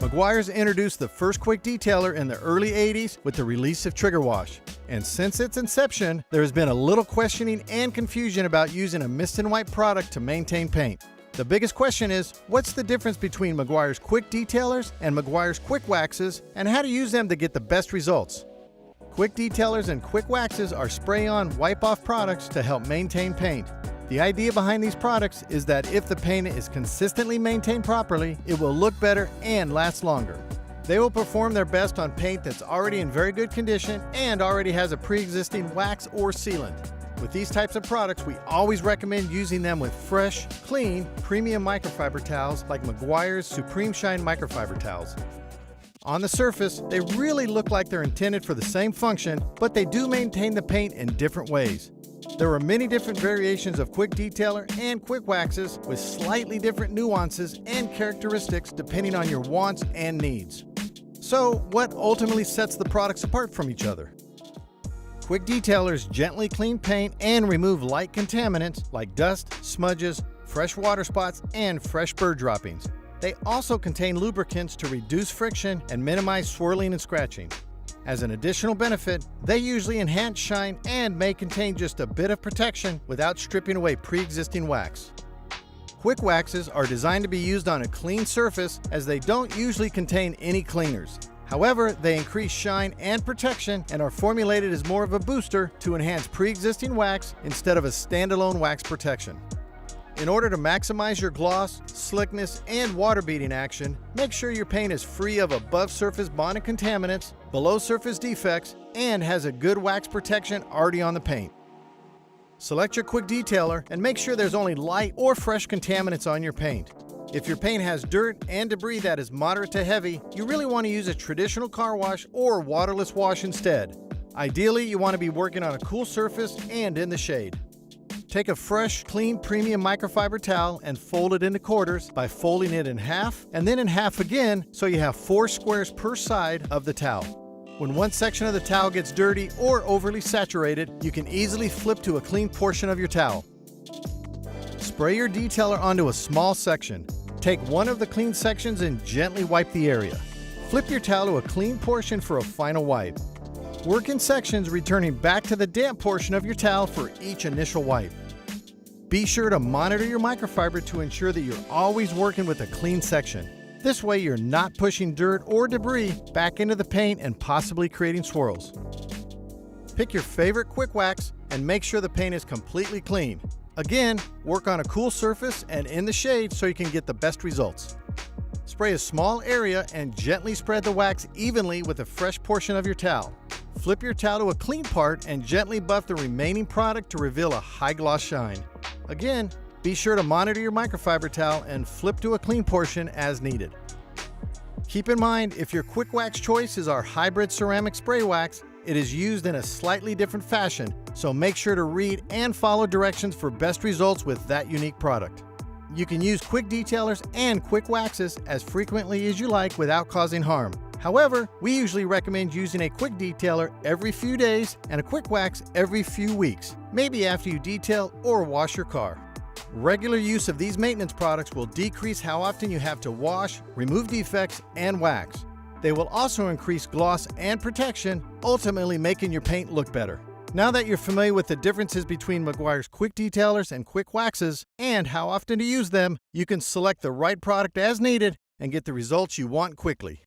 Meguiar's introduced the first Quik Detailer in the early 80s with the release of Trigger Wash. And since its inception, there has been a little questioning and confusion about using a mist and wipe product to maintain paint. The biggest question is, what's the difference between Meguiar's Quik Detailers and Meguiar's Quik Waxes, and how to use them to get the best results? Quik Detailers and Quik Waxes are spray-on, wipe-off products to help maintain paint. The idea behind these products is that if the paint is consistently maintained properly, it will look better and last longer. They will perform their best on paint that's already in very good condition and already has a pre-existing wax or sealant. With these types of products, we always recommend using them with fresh, clean, premium microfiber towels like Meguiar's Supreme Shine Microfiber towels. On the surface, they really look like they're intended for the same function, but they do maintain the paint in different ways. There are many different variations of Quik Detailer and Quik Waxes with slightly different nuances and characteristics depending on your wants and needs. So, what ultimately sets the products apart from each other? Quik Detailers gently clean paint and remove light contaminants like dust, smudges, fresh water spots, and fresh bird droppings. They also contain lubricants to reduce friction and minimize swirling and scratching. As an additional benefit, they usually enhance shine and may contain just a bit of protection without stripping away pre-existing wax. Quik Waxes are designed to be used on a clean surface as they don't usually contain any cleaners. However, they increase shine and protection and are formulated as more of a booster to enhance pre-existing wax instead of a standalone wax protection. In order to maximize your gloss, slickness, and water beading action, make sure your paint is free of above-surface bonded contaminants, below-surface defects, and has a good wax protection already on the paint. Select your Quik Detailer and make sure there's only light or fresh contaminants on your paint. If your paint has dirt and debris that is moderate to heavy, you really want to use a traditional car wash or waterless wash instead. Ideally, you want to be working on a cool surface and in the shade. Take a fresh, clean, premium microfiber towel and fold it into quarters by folding it in half and then in half again so you have 4 squares per side of the towel. When one section of the towel gets dirty or overly saturated, you can easily flip to a clean portion of your towel. Spray your detailer onto a small section. Take one of the clean sections and gently wipe the area. Flip your towel to a clean portion for a final wipe. Work in sections, returning back to the damp portion of your towel for each initial wipe. Be sure to monitor your microfiber to ensure that you're always working with a clean section. This way you're not pushing dirt or debris back into the paint and possibly creating swirls. Pick your favorite Quik Wax and make sure the paint is completely clean. Again, work on a cool surface and in the shade so you can get the best results. Spray a small area and gently spread the wax evenly with a fresh portion of your towel. Flip your towel to a clean part and gently buff the remaining product to reveal a high gloss shine. Again, be sure to monitor your microfiber towel and flip to a clean portion as needed. Keep in mind, if your Quik Wax choice is our hybrid ceramic spray wax, it is used in a slightly different fashion, so make sure to read and follow directions for best results with that unique product. You can use Quik Detailers and Quik Waxes as frequently as you like without causing harm. However, we usually recommend using a Quik Detailer every few days and a Quik Wax every few weeks, maybe after you detail or wash your car. Regular use of these maintenance products will decrease how often you have to wash, remove defects, and wax. They will also increase gloss and protection, ultimately making your paint look better. Now that you're familiar with the differences between Meguiar's Quik Detailers and Quik Waxes and how often to use them, you can select the right product as needed and get the results you want quickly.